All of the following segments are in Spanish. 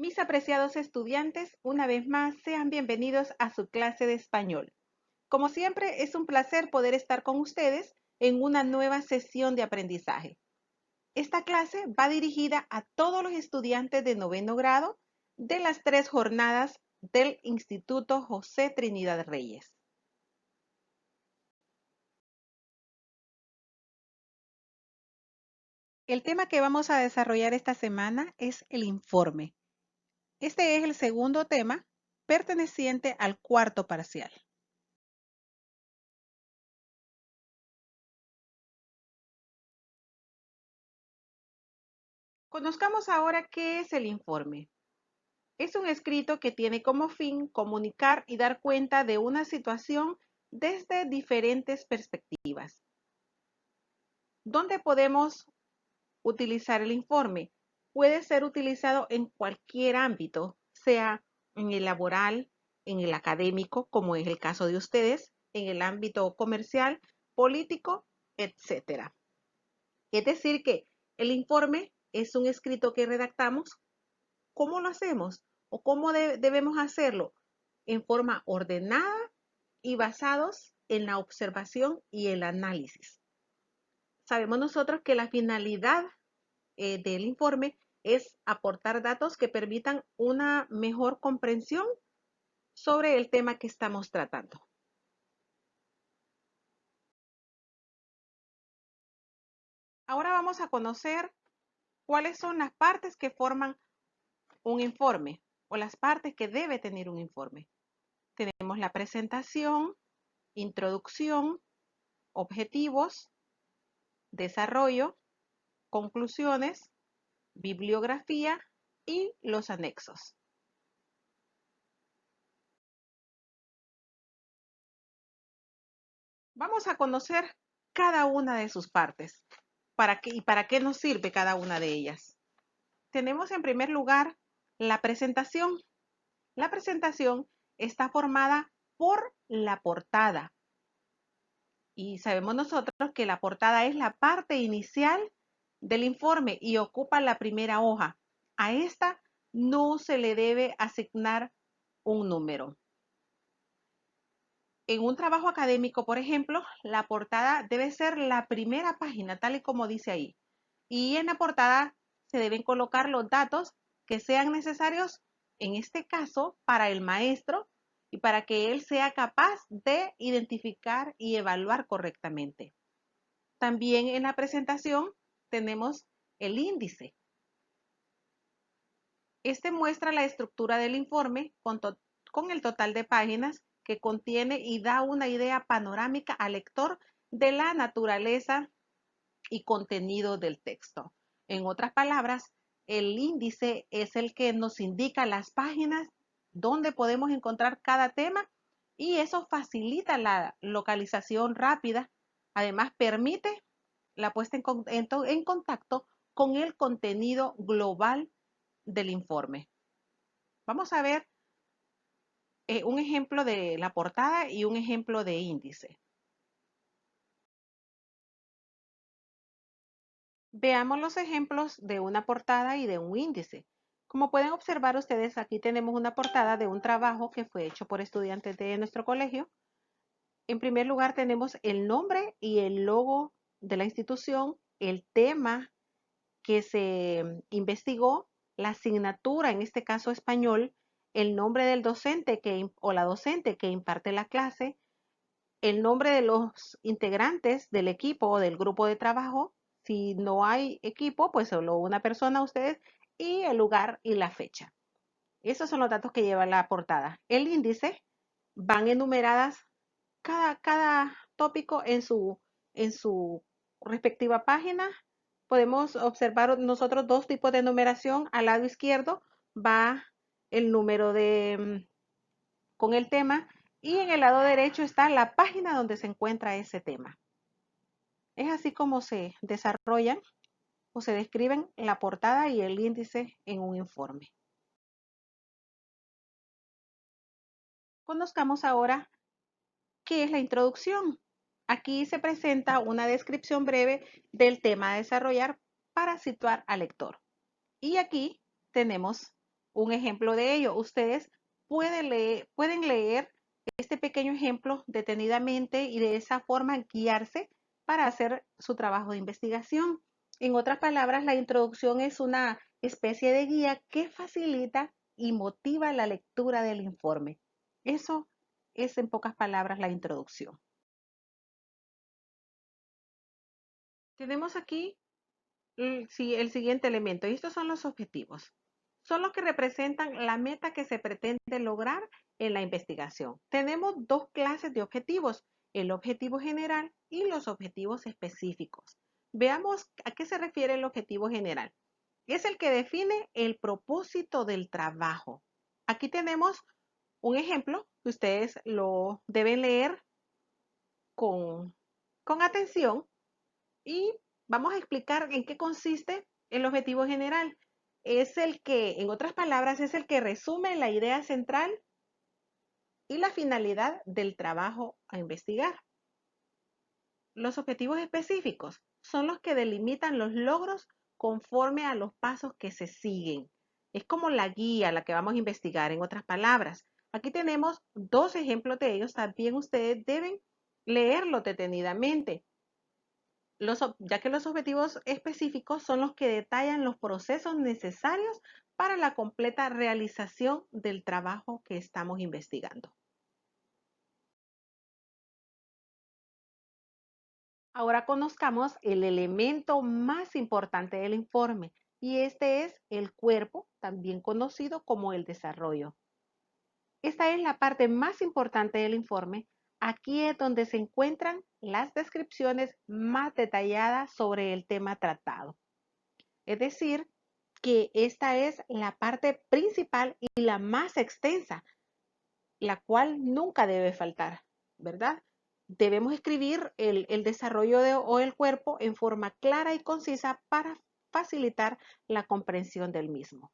Mis apreciados estudiantes, una vez más, sean bienvenidos a su clase de español. Como siempre, es un placer poder estar con ustedes en una nueva sesión de aprendizaje. Esta clase va dirigida a todos los estudiantes de noveno grado de las 3 jornadas del Instituto José Trinidad Reyes. El tema que vamos a desarrollar esta semana es el informe. Este es el segundo tema perteneciente al cuarto parcial. Conozcamos ahora qué es el informe. Es un escrito que tiene como fin comunicar y dar cuenta de una situación desde diferentes perspectivas. ¿Dónde podemos utilizar el informe? Puede ser utilizado en cualquier ámbito, sea en el laboral, en el académico, como es el caso de ustedes, en el ámbito comercial, político, etc. Es decir, que el informe es un escrito que redactamos. ¿Cómo lo hacemos? ¿O cómo debemos hacerlo? En forma ordenada y basados en la observación y el análisis. Sabemos nosotros que la finalidad del informe es aportar datos que permitan una mejor comprensión sobre el tema que estamos tratando. Ahora vamos a conocer cuáles son las partes que forman un informe o las partes que debe tener un informe. Tenemos la presentación, introducción, objetivos, desarrollo, conclusiones, bibliografía y los anexos. Vamos a conocer cada una de sus partes. ¿Para qué nos sirve cada una de ellas? Tenemos en primer lugar la presentación. La presentación está formada por la portada. Y sabemos nosotros que la portada es la parte inicial del informe y ocupa la primera hoja. A esta no se le debe asignar un número. En un trabajo académico, por ejemplo, la portada debe ser la primera página, tal y como dice ahí. Y en la portada se deben colocar los datos que sean necesarios, en este caso, para el maestro y para que él sea capaz de identificar y evaluar correctamente. También en la presentación tenemos el índice. Este muestra la estructura del informe con el total de páginas que contiene y da una idea panorámica al lector de la naturaleza y contenido del texto. En otras palabras, el índice es el que nos indica las páginas donde podemos encontrar cada tema y eso facilita la localización rápida. Además, permite la puesta en contacto con el contenido global del informe. Vamos a ver un ejemplo de la portada y un ejemplo de índice. Veamos los ejemplos de una portada y de un índice. Como pueden observar ustedes, aquí tenemos una portada de un trabajo que fue hecho por estudiantes de nuestro colegio. En primer lugar tenemos el nombre y el logo de la institución, el tema que se investigó, la asignatura, en este caso español, el nombre del docente o la docente que imparte la clase, el nombre de los integrantes del equipo o del grupo de trabajo. Si no hay equipo, pues solo una persona, ustedes, y el lugar y la fecha. Esos son los datos que lleva la portada. El índice van enumeradas cada tópico en su respectiva página. Podemos observar nosotros dos tipos de numeración. Al lado izquierdo va el número con el tema y en el lado derecho está la página donde se encuentra ese tema. Es así como se desarrollan o se describen la portada y el índice en un informe. Conozcamos ahora qué es la introducción. Aquí se presenta una descripción breve del tema a desarrollar para situar al lector. Y aquí tenemos un ejemplo de ello. Ustedes pueden leer este pequeño ejemplo detenidamente y de esa forma guiarse para hacer su trabajo de investigación. En otras palabras, la introducción es una especie de guía que facilita y motiva la lectura del informe. Eso es en pocas palabras la introducción. Tenemos aquí el siguiente elemento y estos son los objetivos. Son los que representan la meta que se pretende lograr en la investigación. Tenemos dos clases de objetivos, el objetivo general y los objetivos específicos. Veamos a qué se refiere el objetivo general. Es el que define el propósito del trabajo. Aquí tenemos un ejemplo que ustedes lo deben leer con, con atención y vamos a explicar en qué consiste el objetivo general. Es el que, en otras palabras, es el que resume la idea central y la finalidad del trabajo a investigar. Los objetivos específicos son los que delimitan los logros conforme a los pasos que se siguen. Es como la guía la que vamos a investigar, en otras palabras. Aquí tenemos dos ejemplos de ellos. También ustedes deben leerlo detenidamente, ya que los objetivos específicos son los que detallan los procesos necesarios para la completa realización del trabajo que estamos investigando. Ahora conozcamos el elemento más importante del informe y este es el cuerpo, también conocido como el desarrollo. Esta es la parte más importante del informe. Aquí es donde se encuentran las descripciones más detalladas sobre el tema tratado. Es decir, que esta es la parte principal y la más extensa, la cual nunca debe faltar, ¿verdad? Debemos escribir el desarrollo o el cuerpo en forma clara y concisa para facilitar la comprensión del mismo.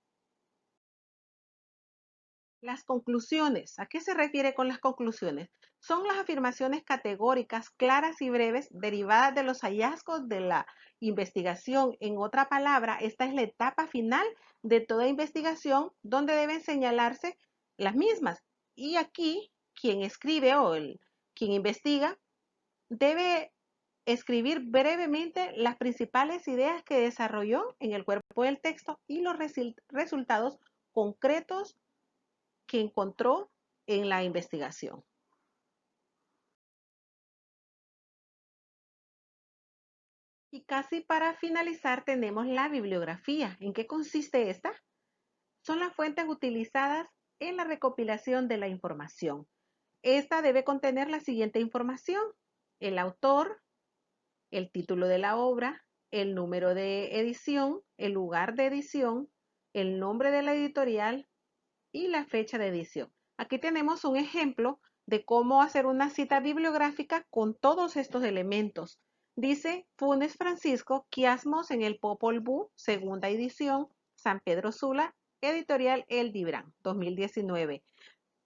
Las conclusiones. ¿A qué se refiere con las conclusiones? Son las afirmaciones categóricas, claras y breves derivadas de los hallazgos de la investigación. En otra palabra, esta es la etapa final de toda investigación donde deben señalarse las mismas. Y aquí, quien escribe quien investiga debe escribir brevemente las principales ideas que desarrolló en el cuerpo del texto y los resultados concretos que encontró en la investigación. Y casi para finalizar tenemos la bibliografía. ¿En qué consiste esta? Son las fuentes utilizadas en la recopilación de la información. Esta debe contener la siguiente información: el autor, el título de la obra, el número de edición, el lugar de edición, el nombre de la editorial y la fecha de edición. Aquí tenemos un ejemplo de cómo hacer una cita bibliográfica con todos estos elementos. Dice Funes Francisco, Quiasmos en el Popol Vuh, segunda edición, San Pedro Sula, editorial El Dibran, 2019.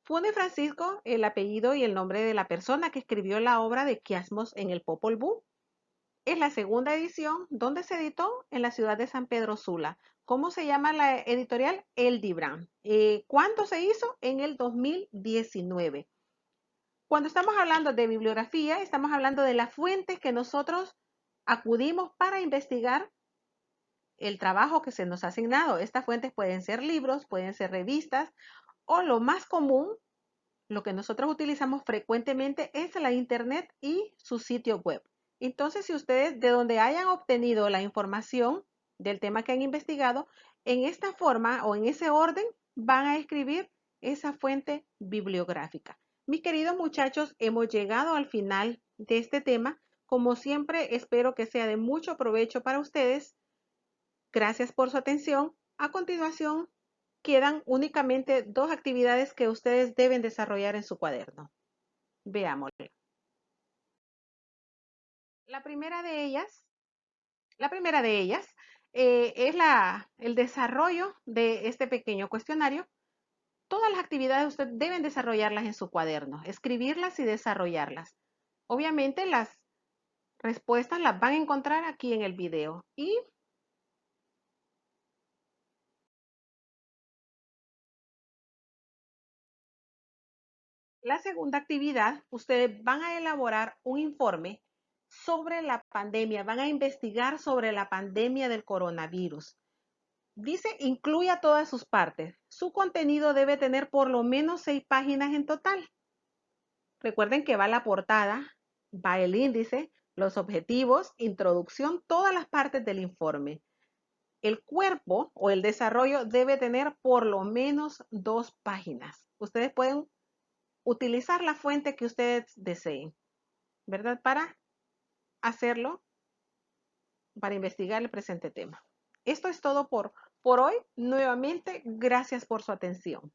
Funes Francisco, el apellido y el nombre de la persona que escribió la obra de Quiasmos en el Popol Vuh. Es la segunda edición donde se editó en la ciudad de San Pedro Sula. ¿Cómo se llama la editorial? El Dibran. ¿Cuándo se hizo? En el 2019. Cuando estamos hablando de bibliografía, estamos hablando de las fuentes que nosotros acudimos para investigar el trabajo que se nos ha asignado. Estas fuentes pueden ser libros, pueden ser revistas o lo más común, lo que nosotros utilizamos frecuentemente es la internet y su sitio web. Entonces, si ustedes de donde hayan obtenido la información del tema que han investigado, en esta forma o en ese orden van a escribir esa fuente bibliográfica. Mis queridos muchachos, hemos llegado al final de este tema. Como siempre, espero que sea de mucho provecho para ustedes. Gracias por su atención. A continuación, quedan únicamente dos actividades que ustedes deben desarrollar en su cuaderno. Veámoslo. La primera de ellas, la primera de ellas es el desarrollo de este pequeño cuestionario. Todas las actividades ustedes deben desarrollarlas en su cuaderno, escribirlas y desarrollarlas. Obviamente las respuestas las van a encontrar aquí en el video y La segunda actividad, ustedes van a elaborar un informe sobre la pandemia, van a investigar sobre la pandemia del coronavirus. Dice, incluya todas sus partes. Su contenido debe tener por lo menos 6 páginas en total. Recuerden que va la portada, va el índice, los objetivos, introducción, todas las partes del informe. El cuerpo o el desarrollo debe tener por lo menos 2 páginas. Ustedes pueden utilizar la fuente que ustedes deseen, ¿verdad? Para hacerlo, para investigar el presente tema. Esto es todo por hoy. Nuevamente, gracias por su atención.